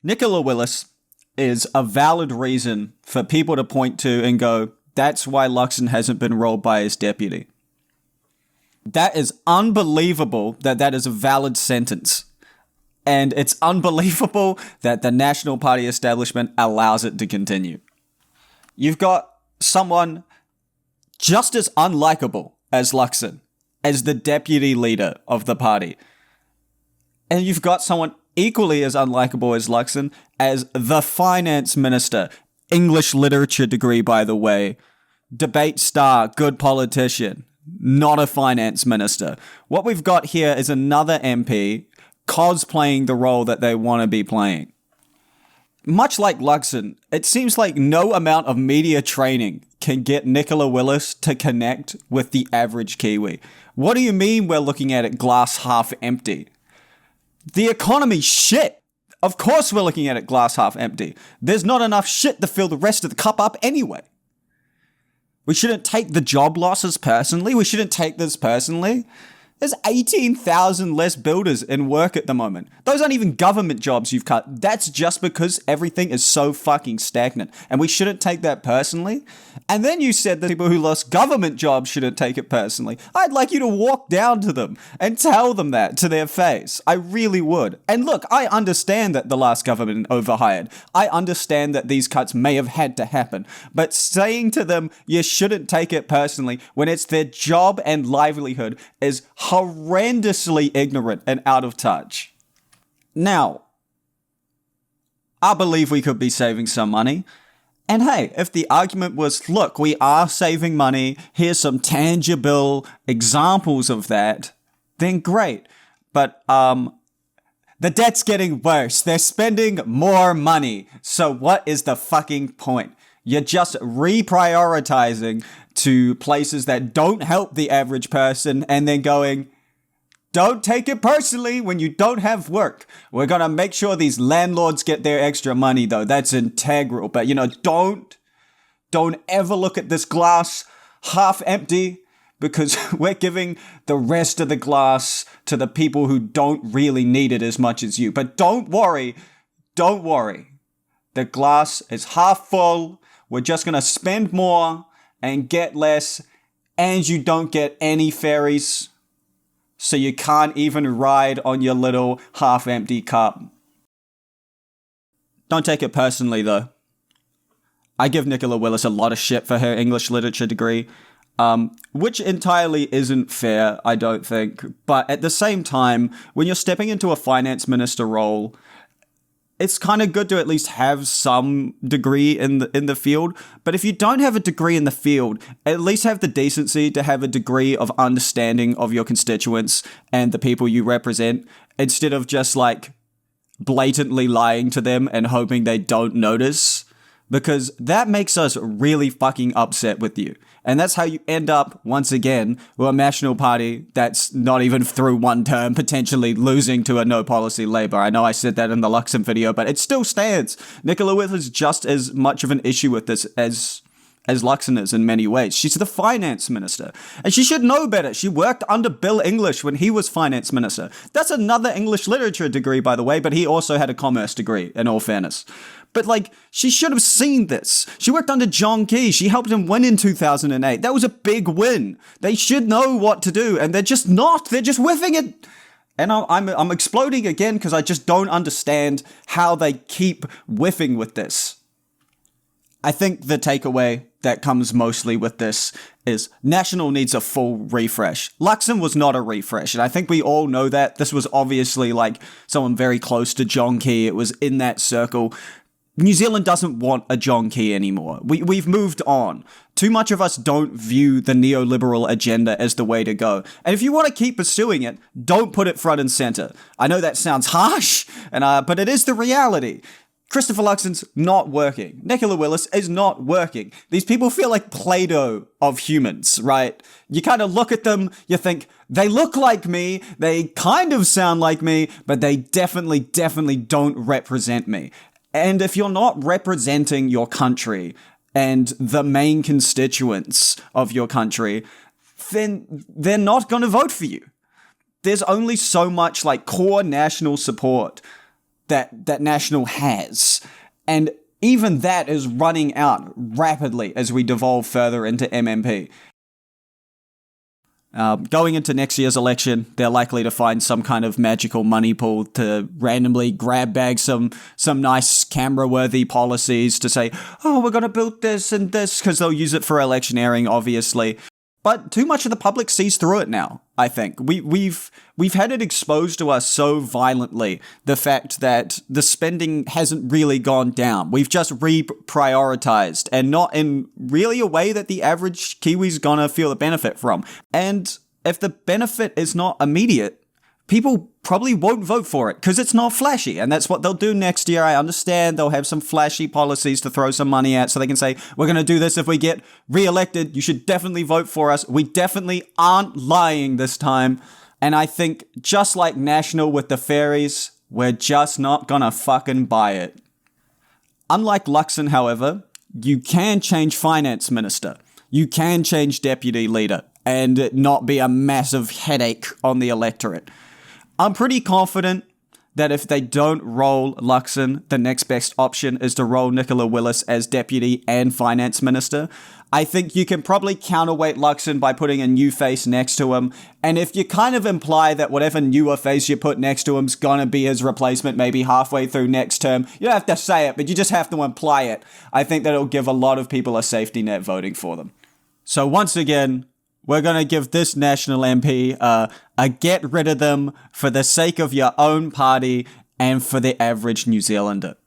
Nicola Willis is a valid reason for people to point to and go, that's why Luxon hasn't been rolled by his deputy. That is unbelievable that is a valid sentence. And it's unbelievable that the National Party establishment allows it to continue. You've got someone just as unlikable as Luxon, as the deputy leader of the party. And you've got someone equally as unlikable as Luxon as the finance minister. English literature degree, by the way. Debate star, good politician. Not a finance minister. What we've got here is another MP cosplaying the role that they want to be playing. Much like Luxon, it seems like no amount of media training can get Nicola Willis to connect with the average Kiwi. What do you mean we're looking at it glass half empty? The economy's shit. Of course we're looking at it glass half empty. There's not enough shit to fill the rest of the cup up anyway. We shouldn't take the job losses personally. We shouldn't take this personally. There's 18,000 less builders in work at the moment. Those aren't even government jobs you've cut. That's just because everything is so fucking stagnant. And we shouldn't take that personally. And then you said that people who lost government jobs shouldn't take it personally. I'd like you to walk down to them and tell them that to their face. I really would. And look, I understand that the last government overhired. I understand that these cuts may have had to happen. But saying to them, you shouldn't take it personally when it's their job and livelihood is horrendously ignorant and out of touch. Now, I believe we could be saving some money. And hey, if the argument was, look, we are saving money, here's some tangible examples of that, then great. But the debt's getting worse. They're spending more money. So what is the fucking point? You're just reprioritizing to places that don't help the average person and then going, don't take it personally when you don't have work. We're going to make sure these landlords get their extra money though. That's integral. But don't ever look at this glass half empty because we're giving the rest of the glass to the people who don't really need it as much as you. But don't worry. The glass is half full. We're just going to spend more and get less, and you don't get any ferries, so you can't even ride on your little half-empty cup. Don't take it personally, though. I give Nicola Willis a lot of shit for her English literature degree, which entirely isn't fair, I don't think. But at the same time, when you're stepping into a finance minister role, it's kind of good to at least have some degree in the field. But if you don't have a degree in the field, at least have the decency to have a degree of understanding of your constituents and the people you represent, instead of just like blatantly lying to them and hoping they don't notice. Because that makes us really fucking upset with you. And that's how you end up, once again, with a National Party that's not even through one term, potentially losing to a no-policy Labour. I know I said that in the Luxon video, but it still stands. Nicola Willis is just as much of an issue with this as Luxon is in many ways. She's the finance minister, and she should know better. She worked under Bill English when he was finance minister. That's another English literature degree, by the way, but he also had a commerce degree, in all fairness. But, like, she should have seen this. She worked under John Key. She helped him win in 2008. That was a big win. They should know what to do, and they're just not. They're just whiffing it. And I'm exploding again because I just don't understand how they keep whiffing with this. I think the takeaway that comes mostly with this is National needs a full refresh. Luxon was not a refresh, and I think we all know that. This was obviously, like, someone very close to John Key. It was in that circle. New Zealand doesn't want a John Key anymore. We've moved on. Too much of us don't view the neoliberal agenda as the way to go. And if you want to keep pursuing it, don't put it front and center. I know that sounds harsh, but it is the reality. Christopher Luxon's not working. Nicola Willis is not working. These people feel like Play-Doh of humans, right? You kind of look at them, you think, they look like me, they kind of sound like me, but they definitely don't represent me. And if you're not representing your country and the main constituents of your country, then they're not going to vote for you. There's only so much like core national support that National has. And even that is running out rapidly as we devolve further into MMP. Going into next year's election, they're likely to find some kind of magical money pool to randomly grab bag some nice camera-worthy policies to say, oh, we're going to build this and this, because they'll use it for electioneering, obviously. But too much of the public sees through it now, I think. We've had it exposed to us so violently, the fact that the spending hasn't really gone down. We've just reprioritized, and not in really a way that the average Kiwi's gonna feel the benefit from. And if the benefit is not immediate, people probably won't vote for it because it's not flashy, and that's what they'll do next year. I understand they'll have some flashy policies to throw some money at so they can say, we're going to do this if we get re-elected. You should definitely vote for us. We definitely aren't lying this time. And I think just like National with the fairies, we're just not going to fucking buy it. Unlike Luxon, however, you can change finance minister. You can change deputy leader and it not be a massive headache on the electorate. I'm pretty confident that if they don't roll Luxon, the next best option is to roll Nicola Willis as deputy and finance minister. I think you can probably counterweight Luxon by putting a new face next to him. And if you kind of imply that whatever newer face you put next to him's gonna be his replacement maybe halfway through next term, you don't have to say it, but you just have to imply it. I think that'll give a lot of people a safety net voting for them. So once again, we're going to give this National MP a get rid of them for the sake of your own party and for the average New Zealander.